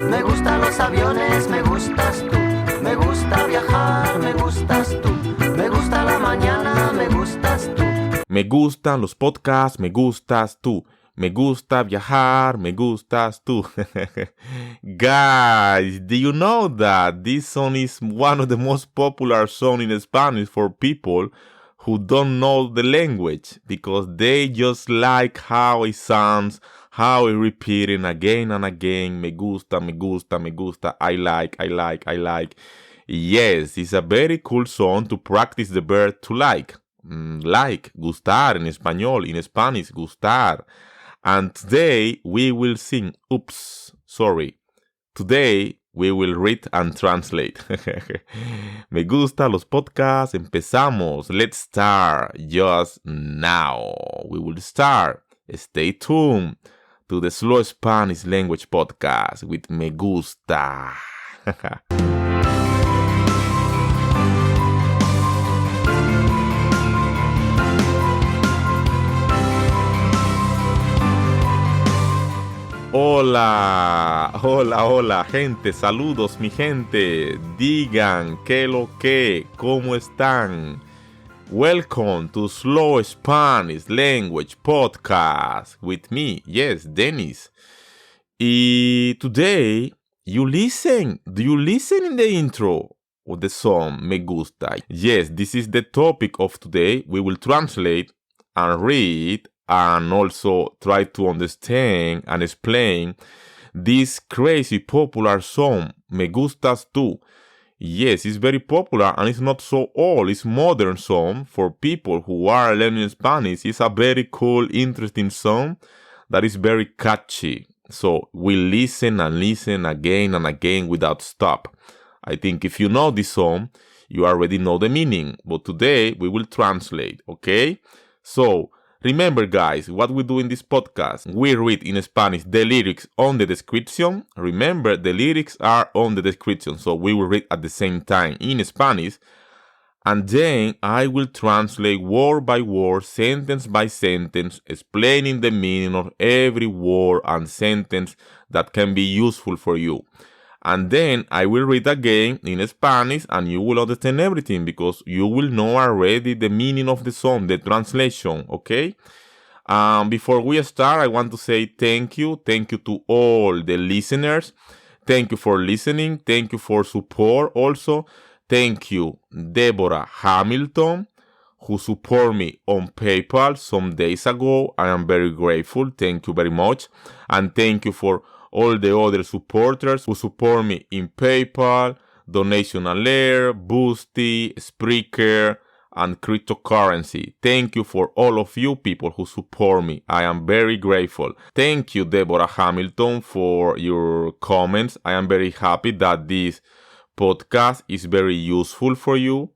Me gustan los aviones, me gustas tú. Me gusta viajar, me gustas tú. Me gusta la mañana, me gustas tú. Me gustan los podcasts, me gustas tú. Me gusta viajar, me gustas tú. Guys, do you know that this song is one of the most popular songs in Spanish for people who don't know the language? Because they just like how it sounds, how it repeating again and again. Me gusta, me gusta, me gusta. I like, I like, I like. Yes, it's a very cool song to practice the verb to like. Like, gustar en español, in Spanish, gustar. And today we will sing. Today we will read and translate. Me gusta los podcasts. Empezamos. Let's start just now. We will start. Stay tuned to the Slow Spanish Language Podcast with Me Gusta. Hola, hola, hola, gente, saludos mi gente, digan qué lo que, cómo están. Welcome to Slow Spanish Language Podcast with me, yes, Dennis. Y today, do you listen in the intro of the song Me Gusta? Yes, this is the topic of today. We will translate and read and also try to understand and explain this crazy popular song, Me Gustas Tu. Yes, it's very popular and it's not so old. It's modern song for people who are learning Spanish. It's a very cool, interesting song that is very catchy. So we listen and listen again and again without stop. I think if you know this song, you already know the meaning. But today we will translate, okay? So remember, guys, what we do in this podcast, we read in Spanish the lyrics on the description. Remember, the lyrics are on the description, so we will read at the same time in Spanish. And then I will translate word by word, sentence by sentence, explaining the meaning of every word and sentence that can be useful for you. And then I will read again in Spanish and you will understand everything because you will know already the meaning of the song, the translation, okay? Before we start, I want to say thank you. Thank you to all the listeners. Thank you for listening. Thank you for support also. Thank you, Deborah Hamilton, who support me on PayPal some days ago. I am very grateful. Thank you very much. And thank you for all the other supporters who support me in PayPal, Donation Alert, Boosty, Spreaker, and cryptocurrency. Thank you for all of you people who support me. I am very grateful. Thank you, Deborah Hamilton, for your comments. I am very happy that this podcast is very useful for you.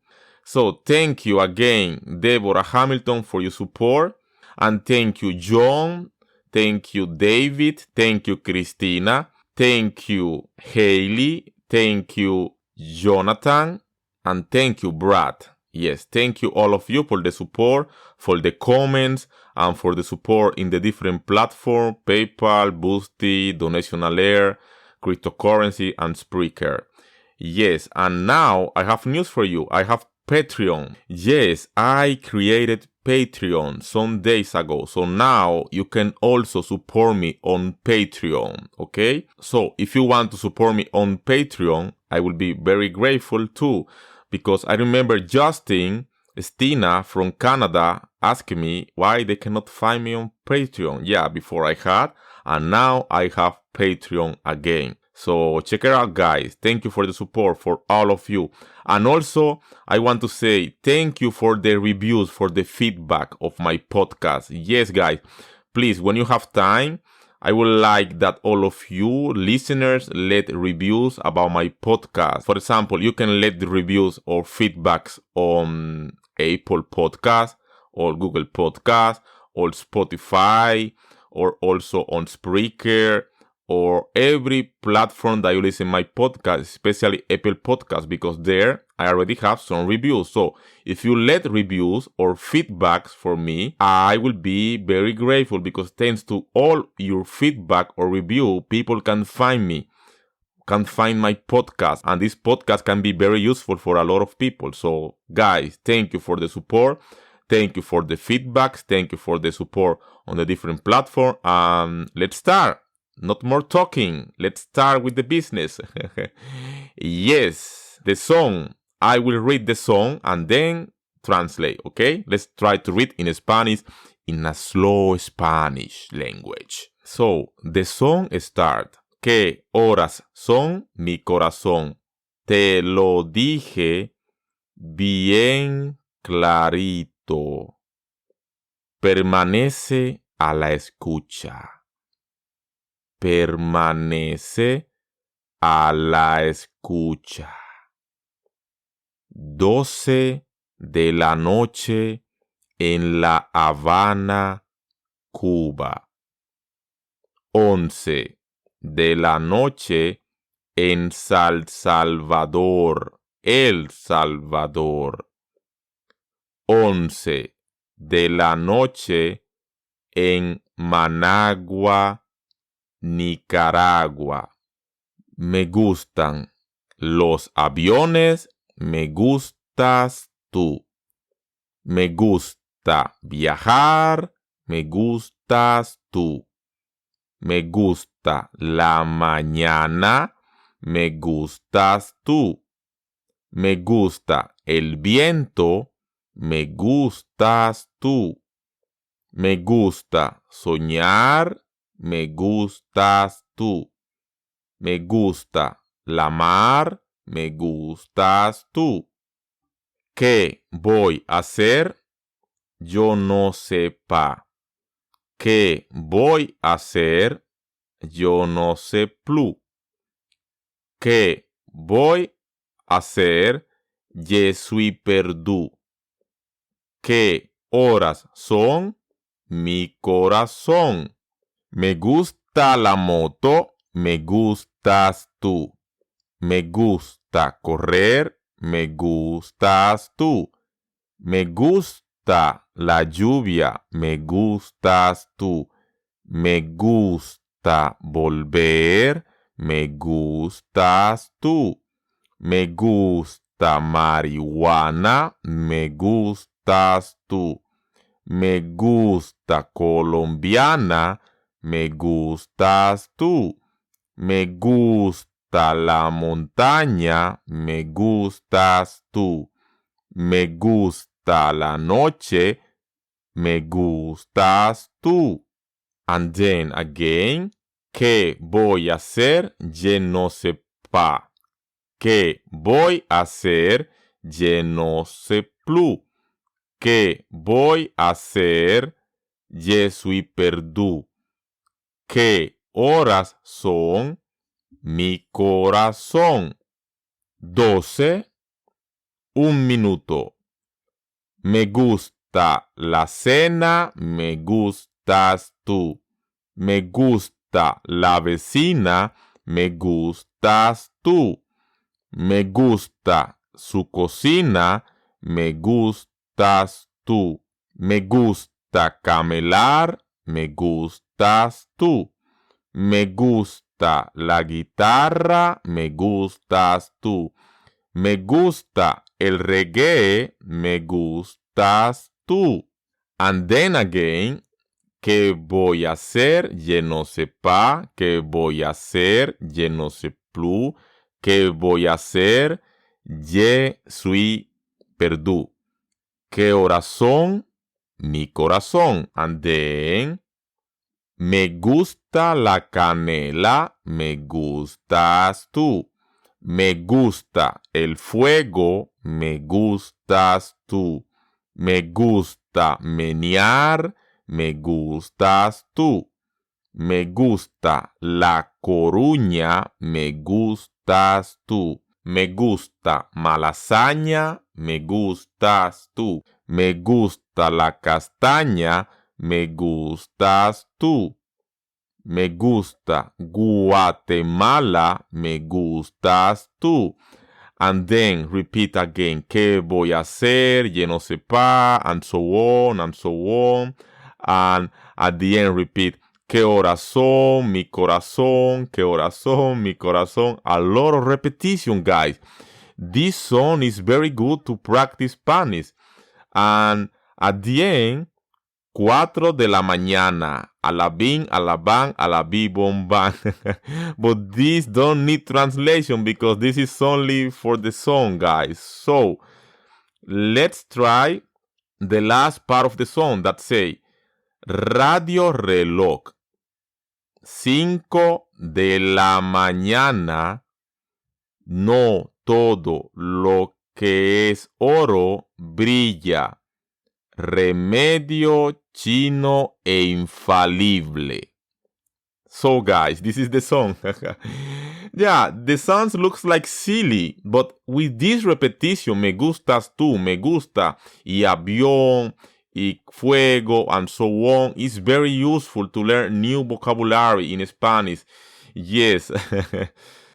So thank you again, Deborah Hamilton, for your support. And thank you, John. Thank you, David. Thank you, Christina. Thank you, Haley. Thank you, Jonathan. And thank you, Brad. Yes, thank you all of you for the support, for the comments, and for the support in the different platforms, PayPal, Boosty, Donation Alert, cryptocurrency, and Spreaker. Yes, and now I have news for you. I have Patreon. Yes, I created Patreon some days ago. So now you can also support me on Patreon, okay? So if you want to support me on Patreon, I will be very grateful too. Because I remember Justin, Stina from Canada asking me why they cannot find me on Patreon. Yeah, before I had, and now I have Patreon again. So check it out, guys. Thank you for the support for all of you. And also, I want to say thank you for the reviews, for the feedback of my podcast. Yes, guys, please, when you have time, I would like that all of you listeners let reviews about my podcast. For example, you can let the reviews or feedbacks on Apple Podcasts or Google Podcasts or Spotify or also on Spreaker or every platform that you listen to my podcast, especially Apple Podcasts, because there I already have some reviews. So if you let reviews or feedbacks for me, I will be very grateful because thanks to all your feedback or review, people can find me. can find my podcast, and this podcast can be very useful for a lot of people. So guys, thank you for the support. Thank you for the feedbacks. Thank you for the support on the different platforms. Let's start. Not more talking. Let's start with the business. Yes, the song. I will read the song and then translate, okay? Let's try to read in Spanish in a slow Spanish language. So, the song starts. ¿Qué horas son, mi corazón? Te lo dije bien clarito. Permanece a la escucha. Permanece a la escucha. 12 de la noche en la Habana, Cuba. 11 de la noche en San Salvador, El Salvador. 11 de la noche en Managua, Nicaragua. Me gustan los aviones, me gustas tú. Me gusta viajar, me gustas tú. Me gusta la mañana, me gustas tú. Me gusta el viento, me gustas tú. Me gusta soñar, me gustas tú. Me gusta la mar, me gustas tú. ¿Qué voy a hacer? Yo no sepa. ¿Qué voy a hacer? Yo no sé plus. ¿Qué voy a hacer? Je suis perdu. ¿Qué horas son? Mi corazón. Me gusta la moto, me gustas tú. Me gusta correr, me gustas tú. Me gusta la lluvia, me gustas tú. Me gusta volver, me gustas tú. Me gusta marihuana, me gustas tú. Me gusta colombiana, me gustas tú. Me gusta la montaña, me gustas tú. Me gusta la noche, me gustas tú. And then again, ¿qué voy a hacer? Je no sais pas. ¿Qué voy a hacer? Je no sais plus. ¿Qué voy a hacer? Je suis perdu. ¿Qué horas son? Mi corazón. 12. 1 minuto. Me gusta la cena, me gustas tú. Me gusta la vecina, me gustas tú. Me gusta su cocina, me gustas tú. Me gusta camelar, me gustas tú. Me gusta la guitarra, me gustas tú. Me gusta el reggae, me gustas tú. And then again, ¿qué voy a hacer? Je no sais pas. ¿Qué voy a hacer? Je ne sais plus. ¿Qué voy a hacer? Je suis perdu. ¿Qué horas son? Mi corazón. And then, me gusta la canela, me gustas tú. Me gusta el fuego, me gustas tú. Me gusta menear, me gustas tú. Me gusta la Coruña, me gustas tú. Me gusta Malasaña, me gustas tú. Me gusta la castaña, me gustas tú. Me gusta Guatemala, me gustas tú. And then repeat again. ¿Qué voy a hacer? Je no sais pas. And so on, and so on. And at the end repeat. qué horas son, mi corazón, qué horas son, mi corazón. A lot of repetition, guys. This song is very good to practice Spanish. And at the end, 4 de la mañana. Alabín, alabán, alabí, bombán. But this don't need translation because this is only for the song, guys. So, let's try the last part of the song that say, radio reloj, 5 de la mañana, no todo lo que es oro brilla. Remedio chino e infalible. So guys, this is the song. Yeah, the song looks like silly, but with this repetition, me gustas tú, me gusta, y avión, y fuego, and so on, it's very useful to learn new vocabulary in Spanish. Yes.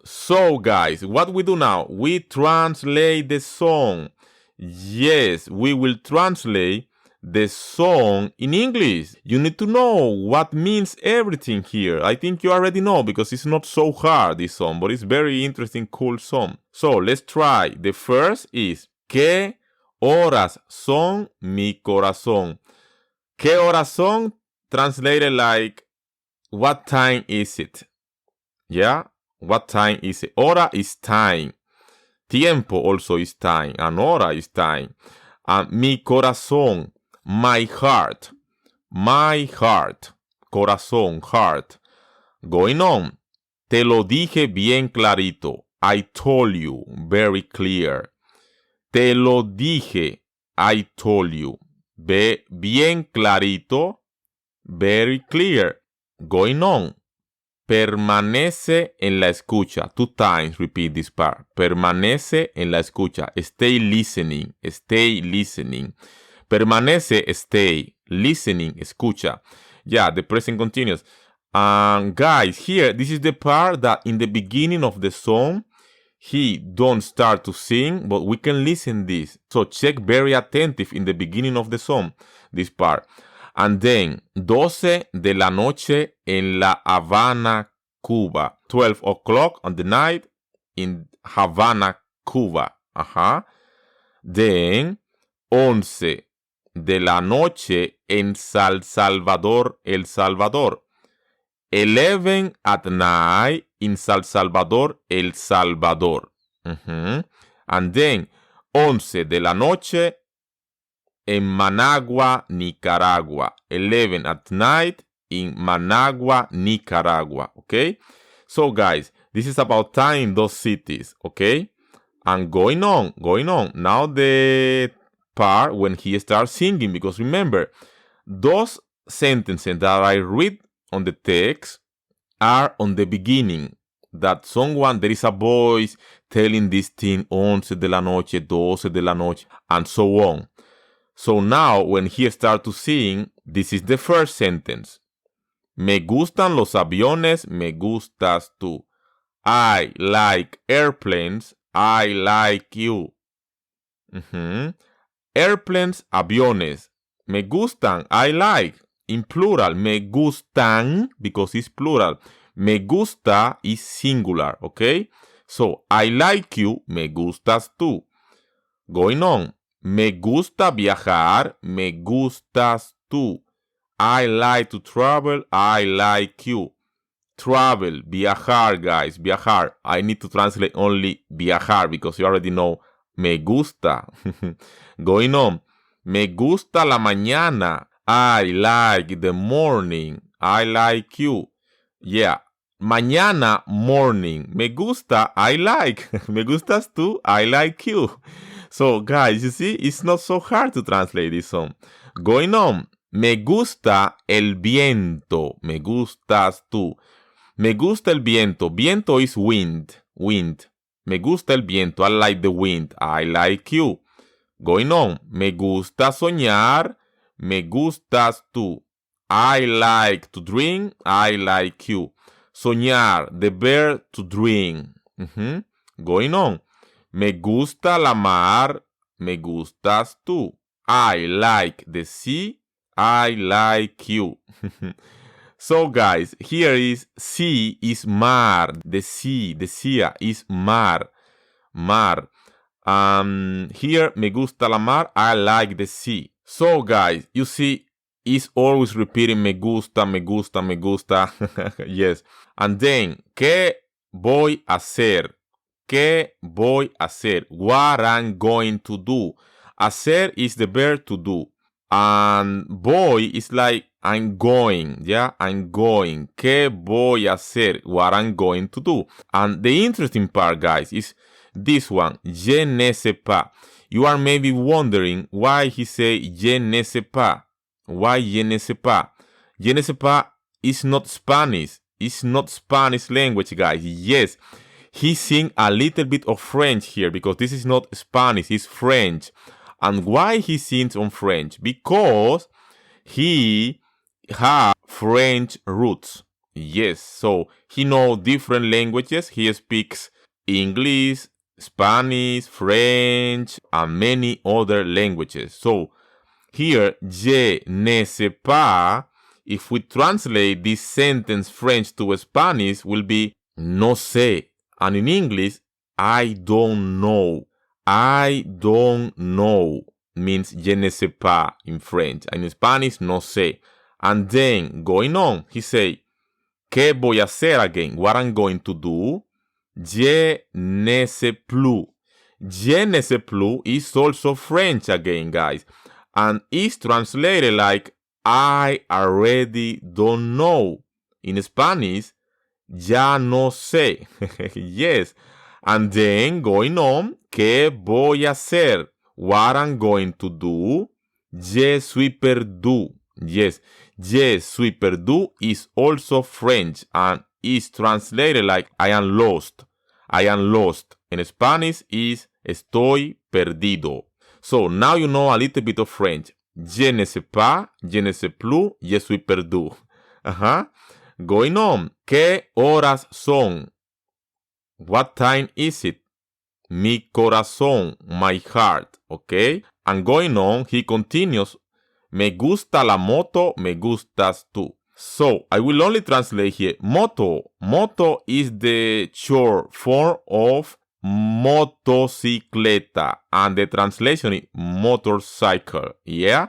So guys, what we do now? We translate the song. Yes, we will translate the song in English. You need to know what means everything here. I think you already know because it's not so hard, this song, but it's very interesting, cool song. So let's try. The first is, ¿qué horas son mi corazón? ¿Qué horas son? Translated like, what time is it? Yeah, what time is it? Hora is time. Tiempo also is time. And hora is time. Mi corazón, my heart. My heart. Corazón, heart. Going on. Te lo dije bien clarito. I told you very clear. Te lo dije. I told you. Bien clarito. Very clear. Going on. Permanece en la escucha. 2 times repeat this part. Permanece en la escucha. Stay listening. Stay listening. Permanece, stay. Listening, escucha. Yeah, the present continuous. Guys, here, this is the part that in the beginning of the song, he don't start to sing, but we can listen this. So check very attentive in the beginning of the song, this part. And then, 12 de la noche en la Habana, Cuba. 12 o'clock on the night in Havana, Cuba. Then, 11 de la noche en San Salvador, El Salvador. 11 at night in San Salvador, El Salvador. And then, 11 de la noche en Managua, Nicaragua. 11 at night in Managua, Nicaragua. Okay? So, guys, this is about time in those cities. Okay? And going on. Now the part when he starts singing. Because remember, those sentences that I read on the text are on the beginning. That there is a voice telling this thing, 11 de la noche, 12 de la noche, and so on. So now, when he starts to sing, this is the first sentence. Me gustan los aviones, me gustas tú. I like airplanes, I like you. Airplanes, aviones. Me gustan, I like. In plural, me gustan, because it's plural. Me gusta is singular, okay? So, I like you, me gustas tú. Going on. Me gusta viajar, me gustas tú. I like to travel, I like you. Travel, viajar, guys, viajar. I need to translate only viajar because you already know me gusta. Going on. Me gusta la mañana. I like the morning. I like you. Yeah. Mañana, morning. Me gusta, I like. Me gustas tú, I like you. So, guys, you see, it's not so hard to translate this song. Going on. Me gusta el viento. Me gustas tú. Me gusta el viento. Viento is wind. Wind. Me gusta el viento. I like the wind. I like you. Going on. Me gusta soñar. Me gustas tú. I like to drink. I like you. Soñar. The verb to drink. Going on. Me gusta la mar, me gustas tú. I like the sea, I like you. So guys, here is sea is mar. The sea is mar. Mar. Here, me gusta la mar. I like the sea. So guys, you see, it's always repeating me gusta, me gusta, me gusta. Yes. And then, ¿qué voy a hacer? ¿Qué voy a hacer? What I'm going to do. Hacer is the verb to do. And voy is like I'm going. Yeah, I'm going. ¿Qué voy a hacer? What I'm going to do. And the interesting part, guys, is this one. Je ne sais pas. You are maybe wondering why he say je ne sais pas. Why je ne sais pas? Je ne sais pas is not Spanish. It's not Spanish language, guys. Yes. He sing a little bit of French here because this is not Spanish, it's French. And why he sings on French? Because he has French roots. Yes, so he knows different languages. He speaks English, Spanish, French, and many other languages. So here, je ne sais pas, if we translate this sentence French to Spanish, will be no sé. And in English, I don't know. I don't know means je ne sais pas in French. And in Spanish, no sé. And then, going on, he say, ¿qué voy a hacer again? What I'm going to do? Je ne sais plus. Je ne sais plus is also French again, guys. And is translated like, I already don't know. In Spanish, ya no sé. Yes. And then going on, ¿qué voy a hacer? What I'm going to do? Je suis perdu. Yes. Je suis perdu is also French and is translated like I am lost. I am lost. In Spanish is estoy perdido. So now you know a little bit of French. Je ne sais pas, je ne sais plus, je suis perdu. Going on. ¿Qué horas son? What time is it? Mi corazón, my heart. Okay? And going on, he continues. Me gusta la moto, me gustas tú. So, I will only translate here. Moto. Moto is the short form of motocicleta. And the translation is motorcycle. Yeah?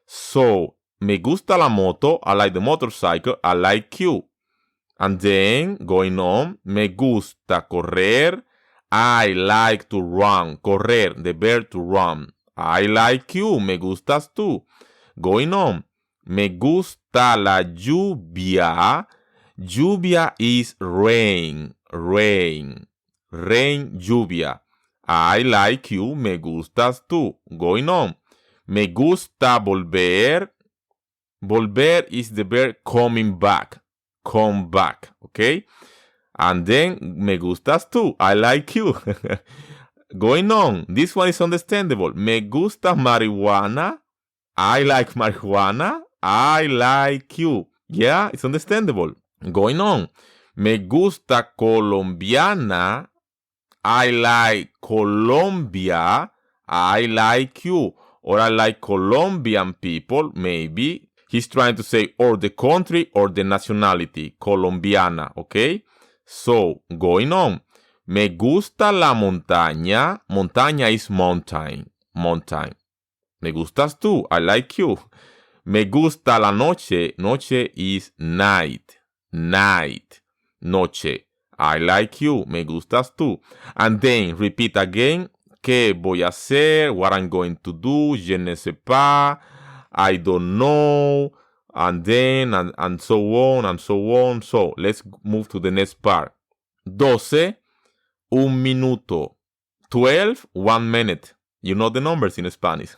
So, me gusta la moto. I like the motorcycle. I like you. And then, going on, me gusta correr. I like to run. Correr, the verb to run. I like you. Me gustas tú. Going on. Me gusta la lluvia. Lluvia is rain. Rain. Rain, lluvia. I like you. Me gustas tú. Going on. Me gusta volver. Volver is the verb coming back. Come back. Okay? And then, me gustas tú. I like you. Going on. This one is understandable. Me gusta marihuana. I like marijuana. I like you. Yeah, it's understandable. Going on. Me gusta colombiana. I like Colombia. I like you. Or I like Colombian people. Maybe. He's trying to say or the country or the nationality. Colombiana. Okay? So, going on. Me gusta la montaña. Montaña is mountain. Mountain. Me gustas tú. I like you. Me gusta la noche. Noche is night. Night. Noche. I like you. Me gustas tú. And then repeat again. ¿Qué voy a hacer? What I'm going to do? Je ne sais pas. I don't know. And then, and so on, and so on. So, let's move to the next part. 12, un minuto. 12, 1 minute. You know the numbers in Spanish.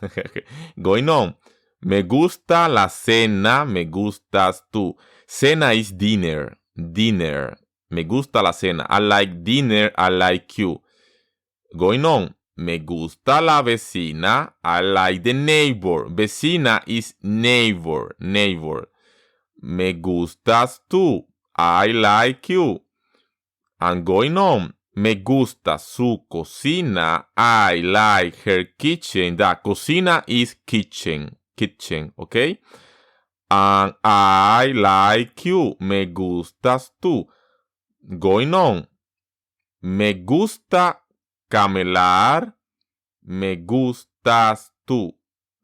Going on. Me gusta la cena, me gustas tú. Cena is dinner. Dinner. Me gusta la cena. I like dinner, I like you. Going on. Me gusta la vecina, I like the neighbor. Vecina is neighbor. Neighbor. Me gustas tú. I like you. And going on. Me gusta su cocina. I like her kitchen. The cocina is kitchen. Kitchen, okay? And I like you. Me gustas tú. Going on. Me gusta camelar. Me gustas tú.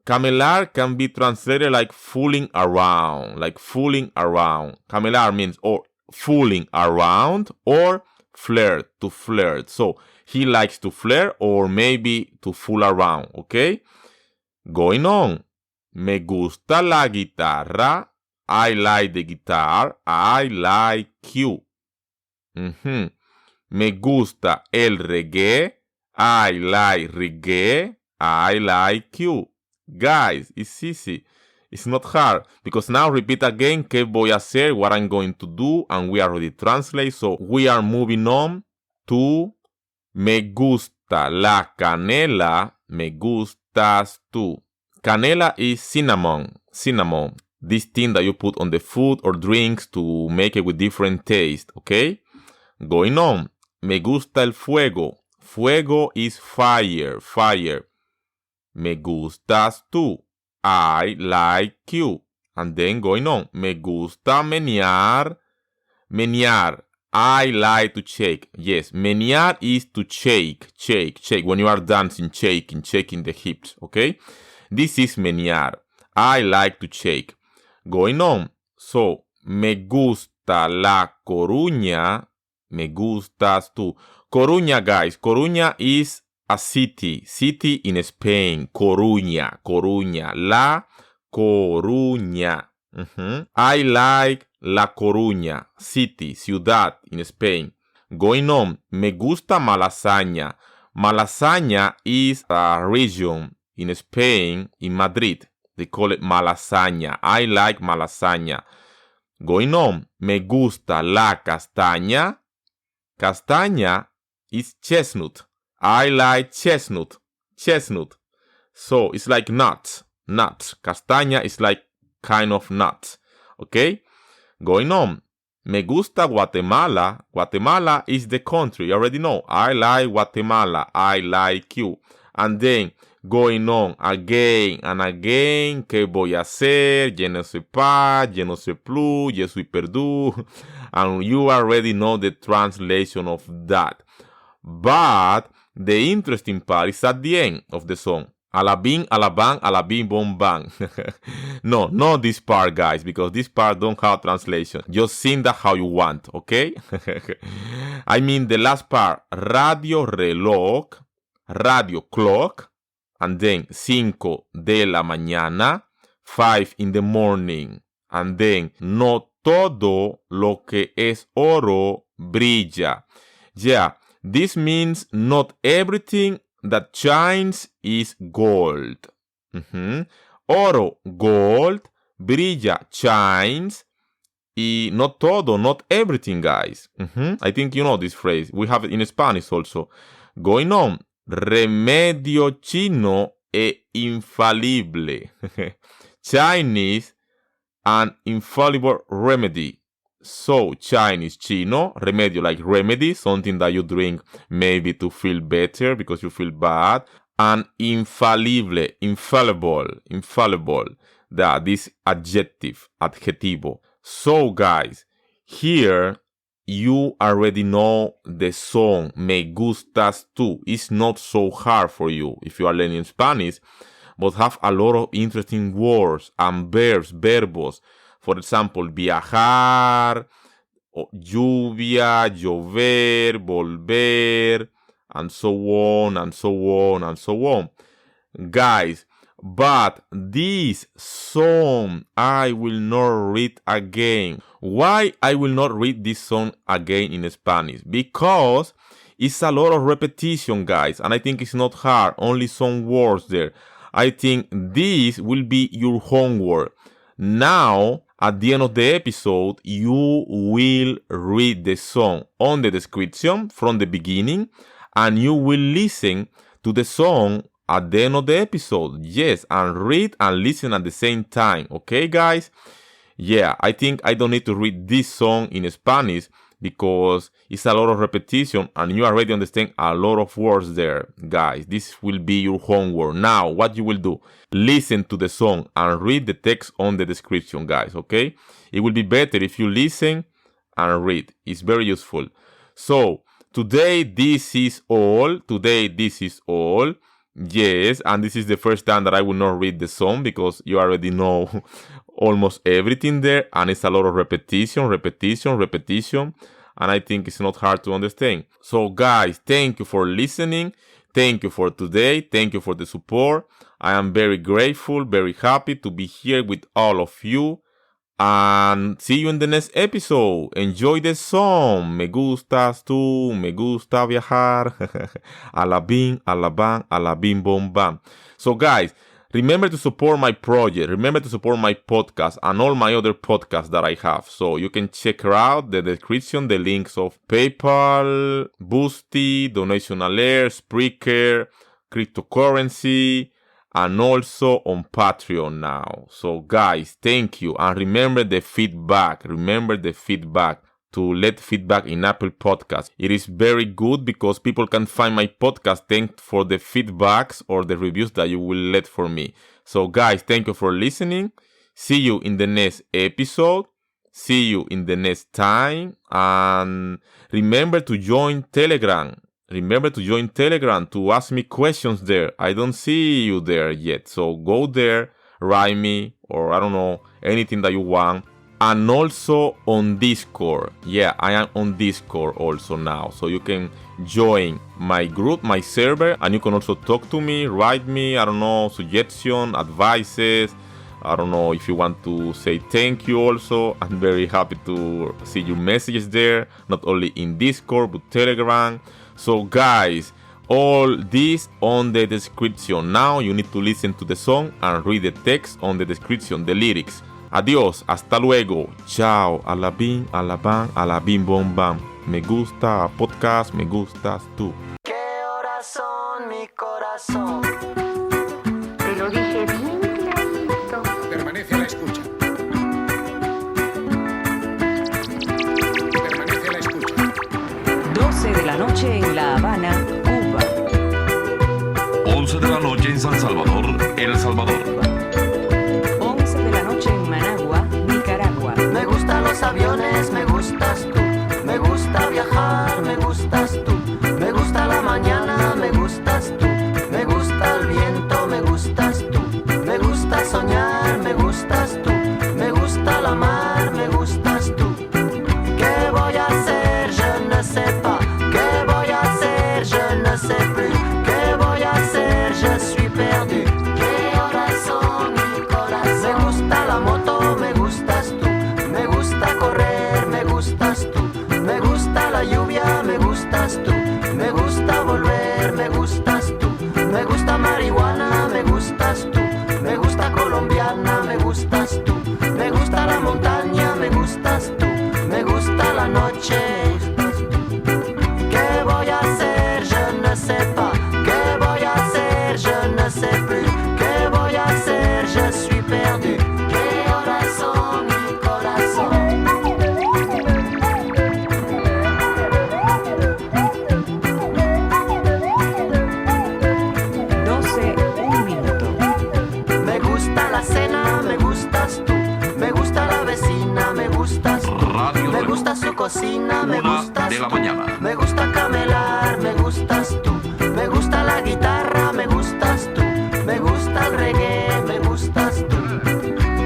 Camelar can be translated like fooling around. Like fooling around. Camelar means or fooling around or flirt, to flirt. So he likes to flirt or maybe to fool around, okay? Going on. Me gusta la guitarra. I like the guitar. I like you. Me gusta el reggae. I like reggae. I like you. Guys, it's easy. It's not hard. Because now repeat again qué voy a hacer, what I'm going to do, and we already translate. So we are moving on to me gusta la canela. Me gustas tú. Canela is cinnamon. Cinnamon. This thing that you put on the food or drinks to make it with different taste, okay? Going on. Me gusta el fuego. Fuego is fire. Fire. Me gustas tú. I like you. And then going on. Me gusta menear. Menear. I like to shake. Yes, menear is to shake. Shake. Shake. When you are dancing, shaking. Shaking the hips. Okay? This is menear. I like to shake. Going on. So, me gusta la Coruña. Me gustas tú. Coruña, guys. Coruña is a city. City in Spain. Coruña. Coruña. La Coruña. I like La Coruña. City. Ciudad in Spain. Going on. Me gusta Malasaña. Malasaña is a region in Spain, in Madrid. They call it Malasaña. I like Malasaña. Going on. Me gusta la castaña. Castaña is chestnut. I like chestnut. Chestnut. So it's like nuts. Nuts. Castaña is like kind of nuts. Okay? Going on. Me gusta Guatemala. Guatemala is the country. You already know. I like Guatemala. I like you. And then going on again and again. ¿Qué voy a hacer? Je ne sais pas. Je ne sais plus. Je suis perdu. And you already know the translation of that. But the interesting part is at the end of the song. A la bing, a la bang, a la bing, bong, bang. No, not this part, guys, because this part don't have translation. Just sing that how you want, okay? I mean the last part. Radio reloj, radio clock, and then 5 de la mañana, 5 in the morning, and then no todo lo que es oro brilla. Yeah, this means not everything that shines is gold. Oro, gold. Brilla, shines. Y no todo, not everything, guys. I think you know this phrase. We have it in Spanish also. Going on. Remedio chino e infalible. Chinese, an infallible remedy. So, Chinese, chino, remedio, like remedy, something that you drink maybe to feel better because you feel bad. And infalible, infallible, that this adjective, adjetivo. So, guys, here you already know the song Me Gustas Tu. It's not so hard for you if you are learning Spanish, but have a lot of interesting words and verbs, verbos. For example, viajar, lluvia, llover, volver, and so on, and so on, and so on. Guys, but this song I will not read again. Why I will not read this song again in Spanish? Because it's a lot of repetition, guys, and I think it's not hard, only some words there. I think this will be your homework. Now, at the end of the episode, you will read the song on the description from the beginning, and you will listen to the song at the end of the episode. Yes, and read and listen at the same time. Okay, guys? Yeah, I think I don't need to read this song in Spanish because it's a lot of repetition and you already understand a lot of words there, guys. This will be your homework. Now, what you will do, listen to the song and read the text on the description, guys, okay? It will be better if you listen and read. It's very useful. So, today, this is all. Yes, and this is the first time that I will not read the song because you already know almost everything there, and it's a lot of repetition, and I think it's not hard to understand. So guys, thank you for listening. Thank you for today. Thank you for the support. I am very grateful, very happy to be here with all of you. And see you in the next episode. Enjoy the song. Me gustas tú, me gusta viajar. A la bin, a la ban, a la bim bom bam. So guys, remember to support my project. Remember to support my podcast and all my other podcasts that I have. So you can check out the description, the links of PayPal, Boosty, Donation Alert, Spreaker, cryptocurrency, and also on Patreon now. So guys, thank you. And remember the feedback. To let feedback in Apple Podcasts. It is very good because people can find my podcast thanks for the feedbacks or the reviews that you will let for me. So guys, thank you for listening. See you in the next episode. See you in the next time. And remember to join Telegram. To ask me questions there. I don't see you there yet. So go there, write me, or I don't know, anything that you want. And also on Discord. Yeah, I am on Discord also now. So you can join my group, my server, and you can also talk to me, write me, I don't know, suggestions, advices. I don't know if you want to say thank you also. I'm very happy to see your messages there. Not only in Discord, but Telegram. So guys, all this on the description. Now you need to listen to the song and read the text on the description, the lyrics. Adiós, hasta luego. Chao, a la bin, a la ban, a la bim bom bam. Me gusta podcast, me gustas tú. ¿Qué horas son, mi corazón? Te lo dije bien clarito. Permanece a la escucha. Permanece a la escucha. 12 de la noche en La Habana, Cuba. 11 de la noche en San Salvador, El Salvador. 11 de la noche en Managua, Nicaragua. Me gustan los aviones, me gustas tú. Me gusta viajar, me gustas tú. Me gusta la mañana, me gustas tú. Me gusta el viento, me gustas tú. Me gusta soñar, me gustas tú. Me gusta la mar, me gustas tú. ¿Qué voy a hacer? Je ne sais pas. ¿Qué voy a hacer? Je ne sais plus. ¿Qué voy a hacer? Je suis perdu. ¿Qué horas son, mi corazón? Me gusta la moto, me gustas tú. Me gusta correr, me gustas tú. Me gusta la lluvia, me gustas tú. Me gusta volver, me gustas tú. Me gusta marihuana, me gustas tú. Me gusta colombiana, me gustas tú. Me gusta la montaña, me gustas tú. Me gusta la noche. ¿Qué voy a hacer? Je ne sais pas. ¿Qué voy a hacer? Je ne sais plus. ¿Qué voy a hacer? Je suis perdu. ¿Qué horas son, mi corazón? 12, un minuto. Me gusta la cena, me gustas tú. Me gusta la vecina, me gustas tú. Radio Me Remoto. gusta su cocina, me 1 gustas de la tú. mañana. Me gusta camelar, me gustas tú. Me gusta la guitarra, me gustas tú. Me gusta el reggae, me gustas tú.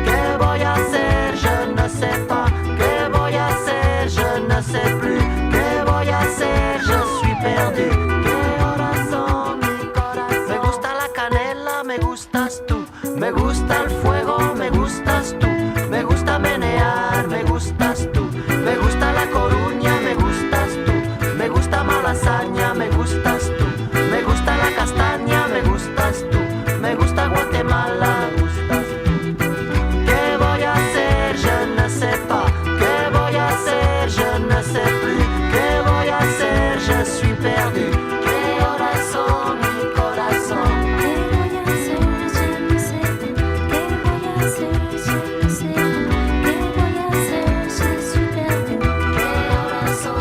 ¿Qué voy a hacer? Je ne sais pas. ¿Qué voy a hacer? Je ne sais plus. ¿Qué voy a hacer? Je suis perdu. ¿Qué horas son, mi corazón? Me gusta la canela, me gustas tú. Me gusta el fuego, me gustas tú. Me gusta menear, me gustas tú. Me gusta la coruña, me gustas tú. Me gusta malasaña, me gustas tú. Me gusta la castaña, me gustas tú. Me gusta Guatemala, me gustas tú. ¿Qué voy a hacer? Je ne sais pas. ¿Qué voy a hacer? Je ne sais plus. ¿Qué voy a hacer? Je suis perdu. ¿Qué horas son, mi corazón? ¿Qué voy a hacer? Je ne sais pas. ¿Qué voy a hacer? Je ne sais pas. ¿Qué voy a hacer? Je suis perdu. ¿Qué horas son?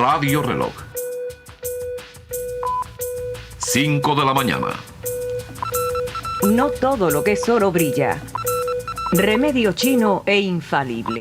Radio Reloj. 5 de la mañana. No todo lo que es oro brilla. Remedio chino e infalible.